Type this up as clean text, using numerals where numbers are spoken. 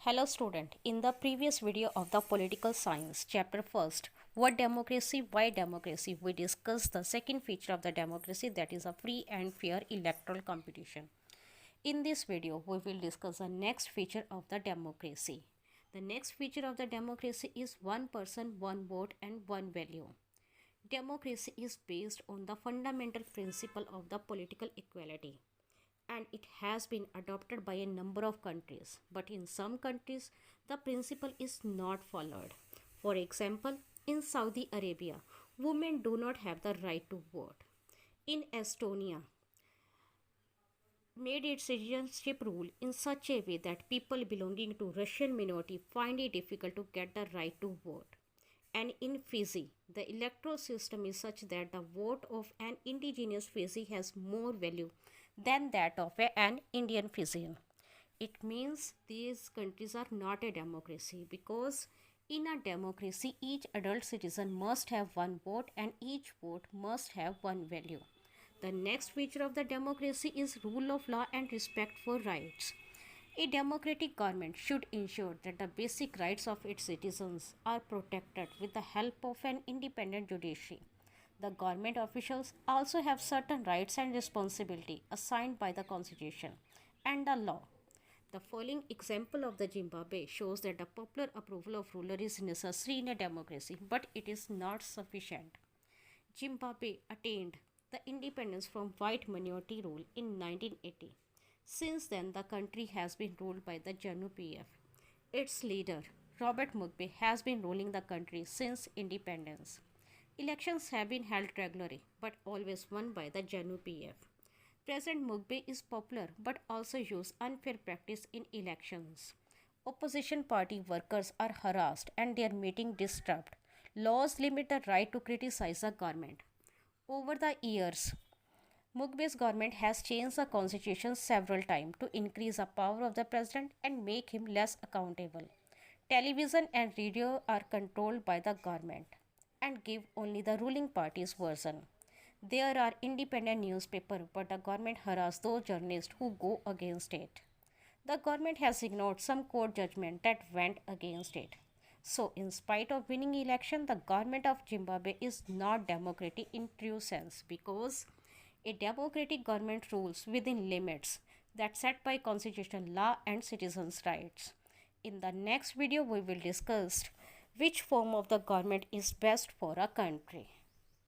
Hello student, in the previous video of the political science chapter first, what democracy, why democracy, we discussed the second feature of the democracy, that is a free and fair electoral competition. In this video, we will discuss the next feature of the democracy. The next feature of the democracy is one person, one vote and one value. Democracy is based on the fundamental principle of the political equality, and it has been adopted by a number of countries, but in some countries the principle is not followed. For example, in Saudi Arabia, women do not have the right to vote. In Estonia, made its citizenship rule in such a way that people belonging to Russian minority find it difficult to get the right to vote. And in Fiji, the electoral system is such that the vote of an indigenous Fiji has more value than that of an Indian Fijian. It means these countries are not a democracy, because in a democracy each adult citizen must have one vote and each vote must have one value. The next feature of the democracy is rule of law and respect for rights. A democratic government should ensure that the basic rights of its citizens are protected with the help of an independent judiciary. The government officials also have certain rights and responsibility assigned by the constitution and the law. The following example of the Zimbabwe shows that the popular approval of ruler is necessary in a democracy, but it is not sufficient. Zimbabwe attained the independence from white minority rule in 1980. Since then, the country has been ruled by the ZANU-PF. Its leader, Robert Mugabe, has been ruling the country since independence. Elections have been held regularly, but always won by the ZANU-PF. President Mugabe is popular, but also uses unfair practice in elections. Opposition party workers are harassed and their meeting disturbed. Laws limit the right to criticize the government. Over the years, Mugabe's government has changed the constitution several times to increase the power of the president and make him less accountable. Television and radio are controlled by the government and give only the ruling party's version. There are independent newspapers, but the government harasses those journalists who go against it. The government has ignored some court judgment that went against it. So, in spite of winning election, the government of Zimbabwe is not democratic in true sense, because a democratic government rules within limits that set by constitutional law and citizens' rights. In the next video, we will discuss which form of the government is best for a country.